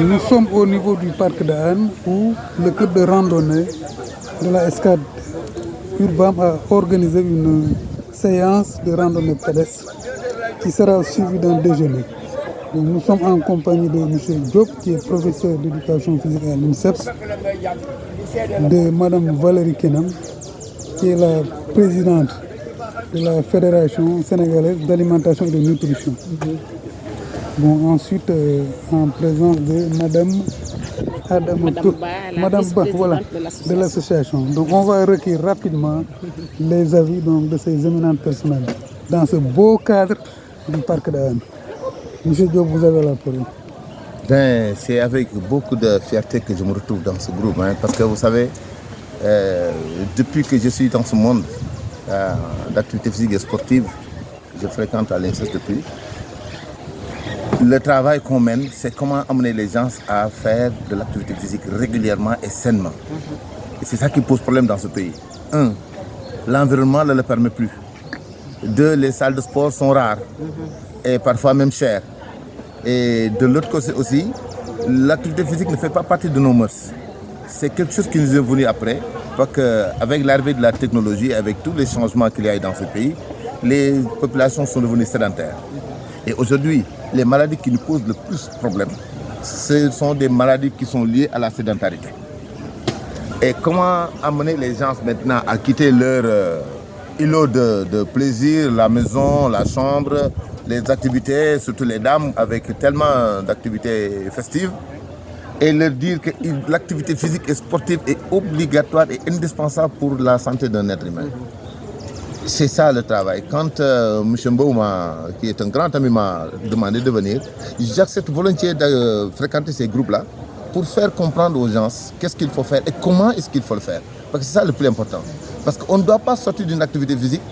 Nous sommes au niveau du parc de Hann où le club de randonnée de la Escade Urbam a organisé une séance de randonnée pédestre qui sera suivie d'un déjeuner. Donc, nous sommes en compagnie de M. Diop, qui est professeur d'éducation physique à l'INSEPS, de Mme Valérie Kenam, qui est la présidente de la Fédération sénégalaise d'alimentation et de nutrition. Bon, ensuite, en présence de Madame Ba, voilà, de l'association. Donc, on va recueillir rapidement les avis donc, de ces éminentes personnalités dans ce beau cadre du parc de Hann. Monsieur Diop, vous avez la parole. Ben, c'est avec beaucoup de fierté que je me retrouve dans ce groupe, parce que vous savez, depuis que je suis dans ce monde d'activité physique et sportive, je fréquente à l'INSES depuis. Le travail qu'on mène, c'est comment amener les gens à faire de l'activité physique régulièrement et sainement. Et c'est ça qui pose problème dans ce pays. 1. L'environnement ne le permet plus. 2. Les salles de sport sont rares et parfois même chères. Et de l'autre côté aussi, l'activité physique ne fait pas partie de nos mœurs. C'est quelque chose qui nous est venu après, parce qu'avec l'arrivée de la technologie, avec tous les changements qu'il y a dans ce pays, les populations sont devenues sédentaires. Et aujourd'hui, les maladies qui nous posent le plus de problèmes, ce sont des maladies qui sont liées à la sédentarité. Et comment amener les gens maintenant à quitter leur îlot de plaisir, la maison, la chambre, les activités, surtout les dames, avec tellement d'activités festives, et leur dire que l'activité physique et sportive est obligatoire et indispensable pour la santé d'un être humain. C'est ça le travail. Quand M. Mbouma, qui est un grand ami, m'a demandé de venir, j'accepte volontiers de fréquenter ces groupes-là pour faire comprendre aux gens qu'est-ce qu'il faut faire et comment est-ce qu'il faut le faire. Parce que c'est ça le plus important. Parce qu'on ne doit pas sortir d'une activité physique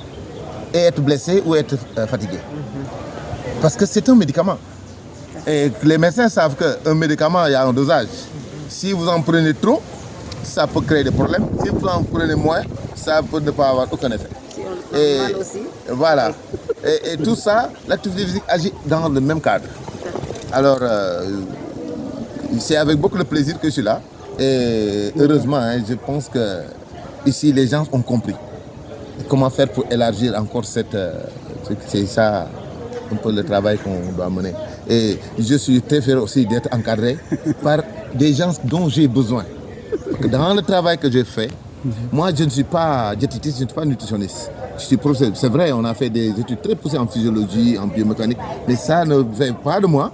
et être blessé ou être fatigué. Parce que c'est un médicament. Et les médecins savent qu'un médicament, il y a un dosage. Si vous en prenez trop, ça peut créer des problèmes. Si vous en prenez moins, ça peut ne pas avoir aucun effet. Et voilà. Et tout ça, l'activité physique agit dans le même cadre. Alors, c'est avec beaucoup de plaisir que je suis là. Et heureusement, je pense que ici, les gens ont compris comment faire pour élargir encore cette... c'est ça un peu le travail qu'on doit mener. Et je suis très fier aussi d'être encadré par des gens dont j'ai besoin. Dans le travail que j'ai fait, moi, je ne suis pas diététiste, je ne suis pas nutritionniste. Je suis professeur. C'est vrai, on a fait des études très poussées en physiologie, en biomécanique, mais ça ne vient pas de moi.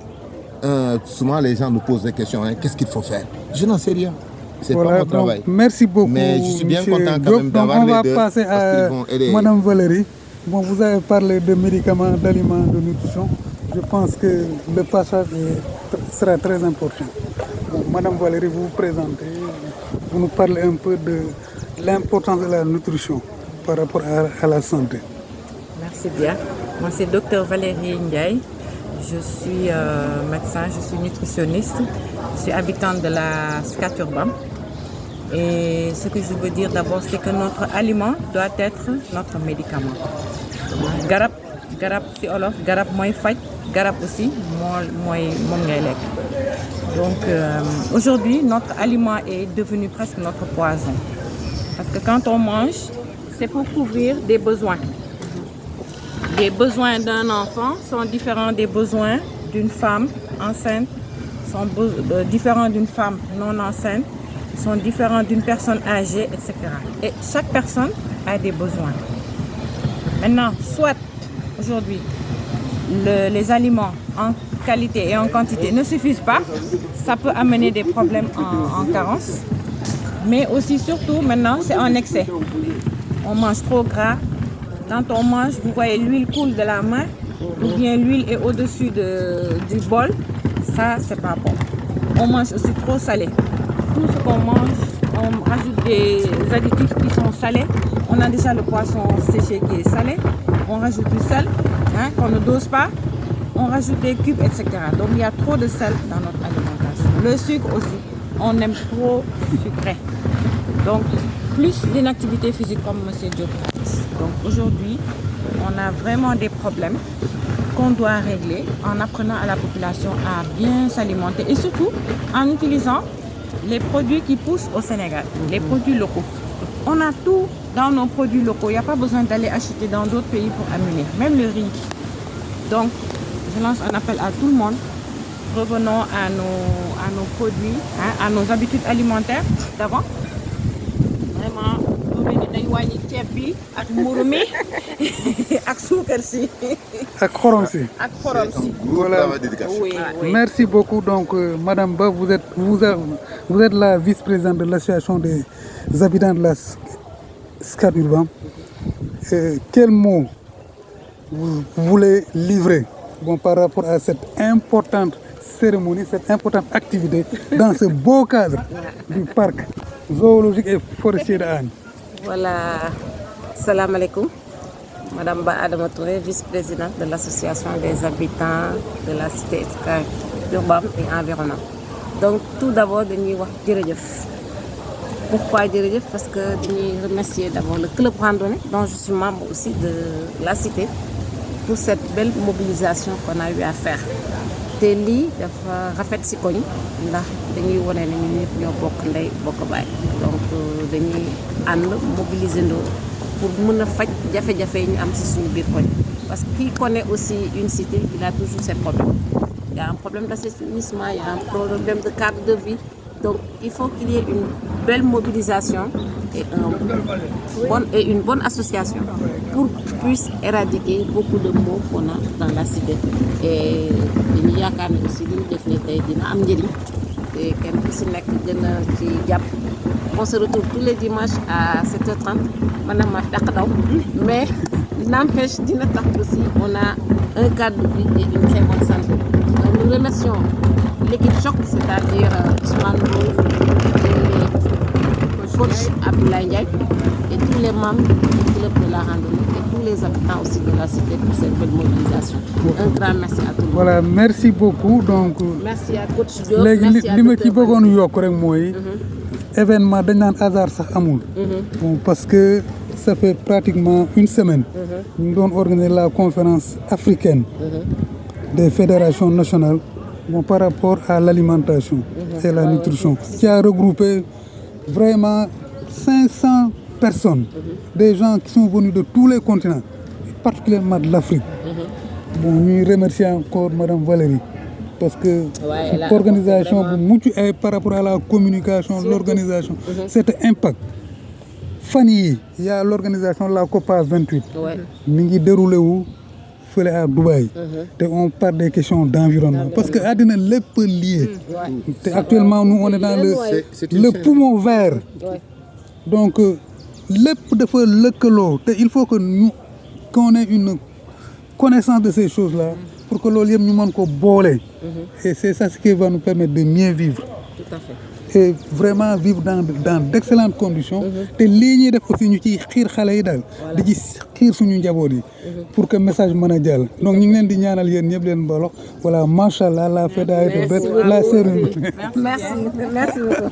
Souvent, les gens nous posent des questions. Qu'est-ce qu'il faut faire? Je n'en sais rien. C'est pas mon travail. Merci beaucoup. Mais je suis bien content quand même d'avoir les deux. On va passer à Madame Valérie. Bon, vous avez parlé de médicaments, d'aliments, de nutrition. Je pense que le passage sera très important. Bon, Madame Valérie, vous vous présentez, vous nous parlez un peu de l'importance de la nutrition par rapport à la santé. Merci bien. Moi, c'est Dr Valérie Ndiaye. Je suis médecin, je suis nutritionniste. Je suis habitante de la Scat Urbam. Et ce que je veux dire d'abord, c'est que notre aliment doit être notre médicament. Garab ci olof, garab mooy faj, garab aussi mooy moom ngay lekk. Donc aujourd'hui, notre aliment est devenu presque notre poison. Parce que quand on mange, c'est pour couvrir des besoins. Les besoins d'un enfant sont différents des besoins d'une femme enceinte, sont différents d'une femme non enceinte, sont différents d'une personne âgée, etc. Et chaque personne a des besoins. Maintenant, soit aujourd'hui, les aliments en qualité et en quantité ne suffisent pas, ça peut amener des problèmes en carence. Mais aussi, surtout, maintenant, c'est en excès. On mange trop gras. Quand on mange, vous voyez, l'huile coule de la main, ou bien l'huile est au-dessus du bol. Ça, c'est pas bon. On mange aussi trop salé. Tout ce qu'on mange, on rajoute des additifs qui sont salés. On a déjà le poisson séché qui est salé. On rajoute du sel, qu'on ne dose pas. On rajoute des cubes, etc. Donc il y a trop de sel dans notre alimentation. Le sucre aussi, on aime trop sucré. Donc plus l'inactivité physique comme M. Diop. Donc aujourd'hui, on a vraiment des problèmes qu'on doit régler en apprenant à la population à bien s'alimenter et surtout en utilisant les produits qui poussent au Sénégal, les produits locaux. On a tout dans nos produits locaux, il n'y a pas besoin d'aller acheter dans d'autres pays pour amener, même le riz. Donc, je lance un appel à tout le monde. Revenons à nos produits, à nos habitudes alimentaires d'avant. Vraiment, dañu wàññi ceeb bi ak mburu mi ak suukar si ak xorom si. ak xorom si. Voilà. Oui, oui. Merci beaucoup. Donc, Madame Ba, vous êtes la vice-présidente de l'association des habitants de la SCAD Urbam. Quel mot vous voulez livrer par rapport à cette importante cérémonie, cette importante activité dans ce beau cadre du parc zoologique et forestier de Hann? Voilà, salam alaikum. Madame Ba Adama Touré, vice-présidente de l'association des habitants de la cité SCAD Urbam et environnement. Donc tout d'abord, dañuy wax jërëjëf. Pourquoi jërëjëf? Parce que dañuy remercier d'abord le club randonnée dont je suis membre aussi de la cité pour cette belle mobilisation qu'on a eu à faire. Te lii dafa rafet ci koñ ndax dañuy wone ne ñun ñëpp ñoo bokk ndey bokk baay. Donc dañuy ànd mobiliser ndoo pour mën a faj jafe-jafe yi ñu am ci suñu biir koñ. Parce que qui connaît aussi une cité, il a toujours ses problèmes. Il y a un problème d'assainissement, il y a un problème de cadre de vie. Donc il faut qu'il y ait une belle mobilisation et une bonne association pour qu'on puisse éradiquer beaucoup de maux qu'on a dans la cité. Et dañu yaakaar ne aussi li ñu def ni tey dina am njëriñ te kenn ku si nekk gën a ci jàpp. On se retrouve tous les dimanches à 7h30 maanaam ma dàq daw mais n'empêche dina tax aussi on a un cadre de vie et une très bonne santé. Donc nous remercions l'équipe choc, c'est-à-dire Ousmane Ndoye et coach Abdoulaye Ndiaye et tous les membres du club de la randonnée et tous les habitants aussi de la cité pour cette belle mobilisation. Un grand merci à tout le monde. Voilà, merci beaucoup. Donc, merci à coach Diop. léegi li ma ci bëggoon yokk rek mooy événement dañ naan hasard sax amul. Bon, parce que ça fait pratiquement une semaine. ñu ngi doon organiser la conférence africaine des fédérations nationales. Bon, par rapport à l'alimentation et la nutrition, qui a regroupé vraiment 500 personnes, des gens qui sont venus de tous les continents, particulièrement de l'Afrique. Bon, nous remercions encore Madame Valérie, parce que l'organisation, par rapport à la communication, l'organisation, cet impact. Fanny, il y a l'organisation de la COPA 28, qui déroulé où à Dubaï. On parle des questions d'environnement parce que àddina lépp lié. Actuellement nous on est dans le poumon vert. Donc lépp dafa lëkkaloo te il faut que nous qu'on ait une connaissance de ces choses-là pour que loolu yëpp ñu mën ko boole. Et c'est ça ce qui va nous permettre de mieux vivre. Tout à fait. Et vraiment vivre dans d'excellentes conditions. te lii ñuy def aussi ñu ciy xiir xale yi daal. di ci xiir suñu njaboot yi. pour que message mën a jàll. Donc ñu ngi leen di ñaanal yéen ñëpp leen bolox. Voilà, machallah, la fête a été belle, la cérémonie. Merci beaucoup.